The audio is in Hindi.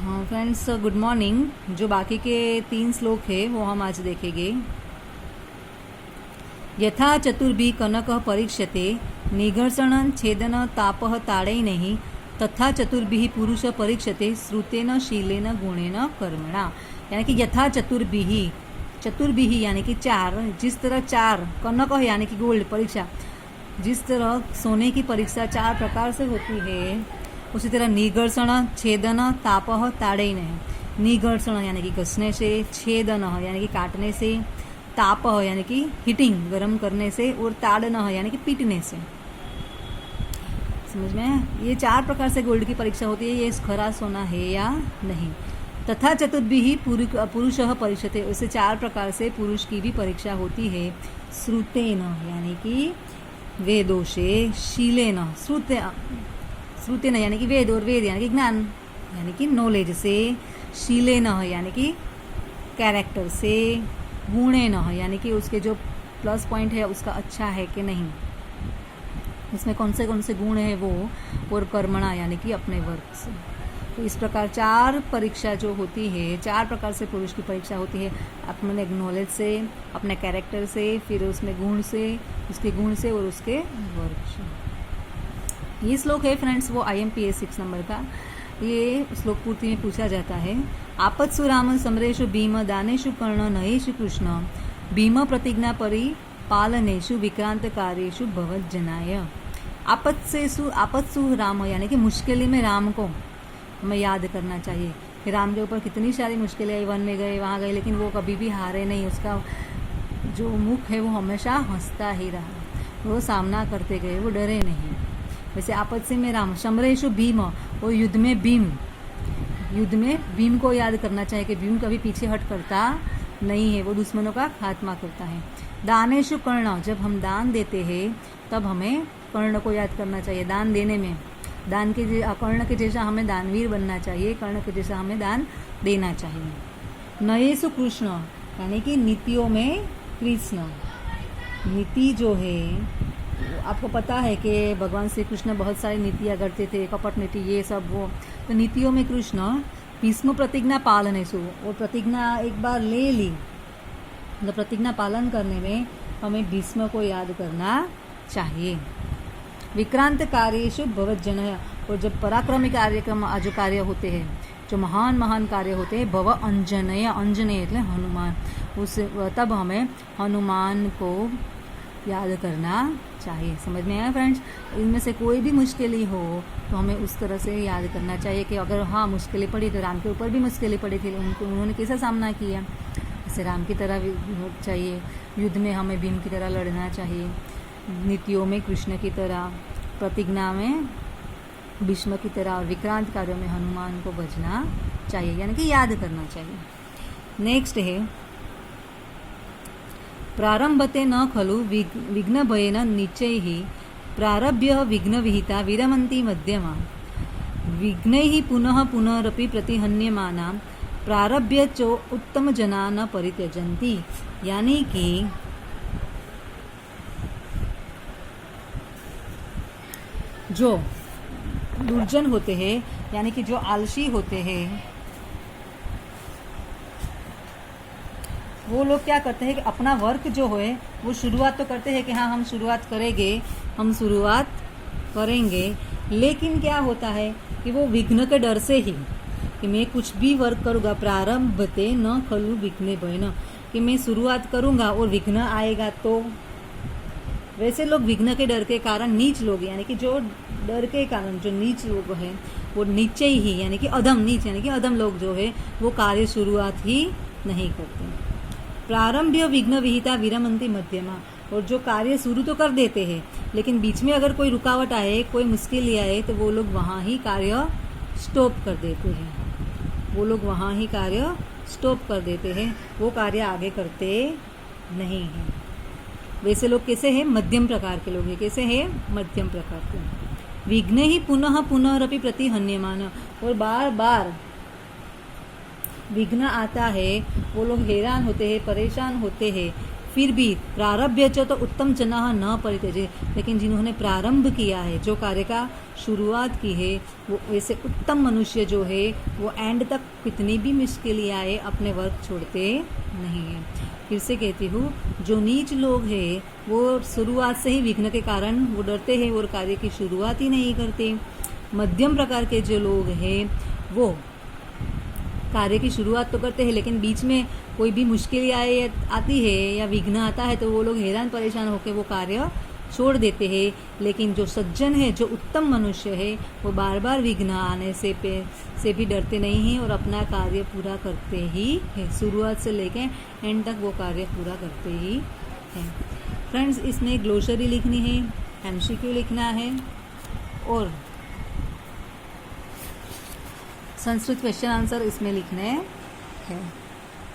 Friends good morning. जो बाकी के 3 श्लोक है वो हम आज देखेंगे। यथा चतुर्भि कनक परीक्षते निघर्षण छेदन तापः ताड़ैनः तथा चतुर्भि पुरुष परीक्षते श्रुतेन शीलेन गुणेन कर्मणा। यानी कि यथा चतुर्भि यानी कि 4, जिस तरह 4 कनक यानी कि गोल्ड परीक्षा, जिस तरह सोने की परीक्षा 4 प्रकार से होती है, उसी तरह निघर्षण छेदन तापः ताड़ैनः। निघर्षण यानी कि घसने से, छेदन यानी कि काटने से, तापः यानी कि हीटिंग गर्म करने से, और ताड़नः यानी कि पीटने से। समझ में? ये 4 प्रकार से गोल्ड की परीक्षा होती है। ये खरा सोना है या नहीं। तथा चतुर्भिः पुरुषः परीक्षते, उससे 4 प्रकार से पुरुष की भी परीक्षा होती है। श्रुतेन यानी कि वेदों से, शीलेन श्रुतेन यानी कि वेद, और वेद यानी कि ज्ञान यानी कि नॉलेज से, शीलेन यानी कि कैरेक्टर से, गुणेन यानी कि उसके जो प्लस पॉइंट है उसका अच्छा है कि नहीं, उसमें कौन से गुण है वो, और कर्मणा यानी कि अपने वर्क से। तो इस प्रकार 4 परीक्षा जो होती है, 4 प्रकार से पुरुष की परीक्षा होती है। अपने नॉलेज से, अपने कैरेक्टर से, फिर उसमें गुण से, उसके गुण से, और उसके वर्क से। ये श्लोक है फ्रेंड्स वो IMPS 6 नंबर का। ये श्लोक पूर्ति में पूछा जाता है। आपत्सु राम समरेषु भीम दानेषु कर्ण नयेषु कृष्ण भीम प्रतिज्ञा परिपालनेषु विक्रांत कार्येषु भवज्जनाय। आपत्सु राम यानी कि मुश्किल में राम को हमें याद करना चाहिए कि राम के ऊपर कितनी सारी मुश्किलें आई, वन में गए, वहाँ गए, लेकिन वो कभी भी हारे नहीं। उसका जो मुख है वो हमेशा हंसता ही रहा, वो सामना करते गए, वो डरे नहीं। वैसे आपत्ति में राम, समरेषु भीम, वो युद्ध में भीम को याद करना चाहिए कि भीम कभी पीछे हट करता नहीं है, वो दुश्मनों का खात्मा करता है। दानेषु कर्ण, जब हम दान देते हैं तब हमें कर्ण को याद करना चाहिए। दान देने में कर्ण के जैसा हमें दानवीर बनना चाहिए, कर्ण के जैसा हमें दान देना चाहिए। नयेषु कृष्ण यानी कि नीतियों में कृष्ण। नीति जो है, आपको पता है कि भगवान श्री कृष्ण बहुत सारी नीतियाँ करते थे, कपट नीति, ये सब वो। तो नीतियों में कृष्ण भीष्म प्रतिज्ञा पालनेषु, वो प्रतिज्ञा एक बार ले ली, तो प्रतिज्ञा पालन करने में हमें भीष्म को याद करना चाहिए। विक्रांत कार्येषु भवज्जनः, और जब पराक्रमी कार्यक्रम जो कार्य होते हैं, जो महान कार्य होते हैं, भव अंजनय, अंजनेय એટલે हनुमान, उस तब हमें हनुमान को याद करना चाहिए। समझ में आया फ्रेंड्स? इनमें से कोई भी मुश्किलें हो तो हमें उस तरह से याद करना चाहिए कि अगर मुश्किलें पड़ी तो राम के ऊपर भी मुश्किलें पड़ी थी, उन्होंने कैसा सामना किया। जैसे राम की तरह चाहिए, युद्ध में हमें भीम की तरह लड़ना चाहिए, नीतियों में कृष्ण की तरह, प्रतिज्ञा में भीष्म की तरह, और विक्रांत कार्यों में हनुमान को बचना चाहिए, यानी कि याद करना चाहिए। नेक्स्ट है प्रारंभते न खलु विघ्नभयेन निश्चैः प्रारभ्य विघ्नविहिता विरमन्ति मध्यमा विघ्नैः पुनः पुनरपि प्रतिहन्यमाना प्रारभ्य च उत्तमजना न परित्यजन्ति। यानी कि जो दुर्जन होते हैं, यानी कि जो आलसी होते हैं, वो लोग क्या करते हैं कि अपना वर्क जो है वो शुरुआत तो करते हैं कि हम शुरुआत करेंगे, लेकिन क्या होता है कि वो विघ्न के डर से ही कि मैं कुछ भी वर्क करूँगा, प्रारंभते न खलु विघ्ने भयेन, कि मैं शुरुआत करूँगा और विघ्न आएगा। तो वैसे लोग विघ्न के डर के कारण, नीच लोग यानी कि जो डर के कारण जो नीच लोग हैं, वो नीचे ही यानी कि अधम लोग जो है वो कार्य शुरुआत ही नहीं करते। प्रारंभ्य विघ्न विहिता विरमन्ति मध्यमा, और जो कार्य शुरू तो कर देते हैं लेकिन बीच में अगर कोई रुकावट आए, कोई मुश्किल आए, तो वो लोग वहाँ ही कार्य स्टॉप कर देते हैं, वो कार्य आगे करते नहीं हैं। वैसे लोग कैसे हैं? मध्यम प्रकार के लोग हैं। कैसे हैं? मध्यम प्रकार के। विघ्न ही पुनरपि प्रतिहन्यमान, और बार बार विघ्न आता है, वो लोग हैरान होते हैं, परेशान होते हैं, फिर भी प्रारभ्य च तो उत्तम जनाः न परित्यजे, लेकिन जिन्होंने प्रारंभ किया है, जो कार्य का शुरुआत की है, वो वैसे उत्तम मनुष्य जो है वो एंड तक कितनी भी मुश्किलें आए अपने वर्क छोड़ते नहीं है। फिर से कहती हूँ, जो नीच लोग हैं वो शुरुआत से ही विघ्न के कारण वो डरते हैं और कार्य की शुरुआत ही नहीं करते। मध्यम प्रकार के जो लोग हैं वो कार्य की शुरुआत तो करते हैं, लेकिन बीच में कोई भी मुश्किल आती है या विघ्न आता है तो वो लोग हैरान परेशान होकर वो कार्य छोड़ देते हैं। लेकिन जो सज्जन है, जो उत्तम मनुष्य है, वो बार बार विघ्न आने से भी डरते नहीं हैं और अपना कार्य पूरा करते ही है। शुरुआत से लेके एंड तक वो कार्य पूरा करते ही हैं। फ्रेंड्स, इसमें ग्लोसरी लिखनी है, एमसीक्यू लिखना है और संस्कृत क्वेश्चन आंसर इसमें लिखने हैं।